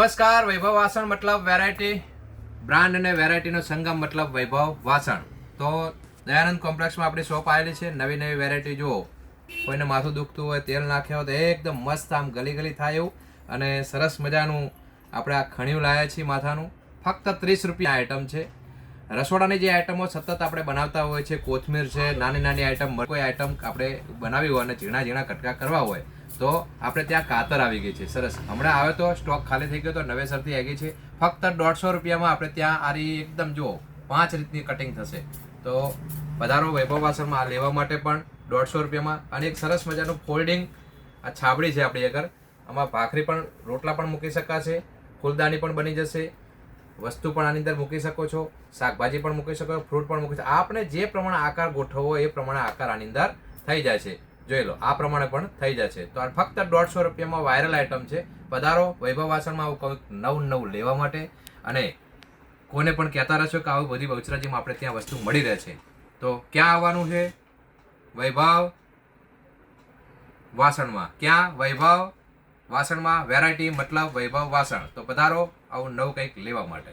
નમસ્કાર. વૈભવ વાસણ મતલબ વેરાયટી બ્રાન્ડ અને વેરાયટીનો સંગમ મતલબ વૈભવ વાસણ. તો દયાનંદ કોમ્પ્લેક્સમાં આપણી શોપ આવેલી છે. નવી નવી વેરાયટી જુઓ. કોઈને માથું દુખતું હોય, તેલ નાખ્યા હોય તો એકદમ મસ્ત આમ ગલી ગલી થાય એવું અને સરસ મજાનું આપણે આ ખણિયું લાવ્યા છીએ માથાનું. ફક્ત 30 રૂપિયા આઈટમ છે. રસોડાની જે આઈટમો સતત આપણે બનાવતા હોય છે, કોથમીર છે, નાની નાની આઈટમ, કોઈ આઈટમ આપણે બનાવી હોય અને ઝીણા ઝીણા કટકા કરવા હોય તો આપણે ત્યાં કાતર આવી ગઈ છે. સરસ, હમણાં આવે તો સ્ટોક ખાલી થઈ ગયો તો નવેસરથી આવી ગઈ છે. ફક્ત 150 રૂપિયામાં આપણે ત્યાં આરી એકદમ જુઓ 5 રીતની કટિંગ થશે. તો પધારો વૈભવ વાસણમાં આ લેવા માટે પણ 150 રૂપિયામાં. અને એક સરસ મજાનું ફોલ્ડિંગ આ છાબડી છે આપણી આગળ. આમાં ભાખરી પણ, રોટલા પણ મૂકી શકાશે, ફૂલદાની પણ બની જશે, વસ્તુ પણ આની અંદર મૂકી શકો છો, શાકભાજી પણ મૂકી શકો, ફ્રૂટ પણ મૂકી શકો. આપણે જે પ્રમાણે આકાર ગોઠવવો એ પ્રમાણે આકાર આની અંદર થઈ જાય છે. જોઈ લો, આ પ્રમાણે પણ થઈ જાય છે. તો આ ફક્ત 150 રૂપિયામાં વાયરલ આઈટમ છે. પધારો વૈભવ વાસણમાં આવું કંઈક નવું લેવા માટે. અને કોને પણ કહેતા રહેશો કે આવું બધી બહુચરાજીમાં આપણે ત્યાં વસ્તુ મળી રહે છે. તો ક્યાં આવવાનું છે? વૈભવ વાસણમાં. ક્યાં? વૈભવ વાસણમાં. વેરાયટી મતલબ વૈભવ વાસણ. તો પધારો આવું નવું કંઈક લેવા માટે.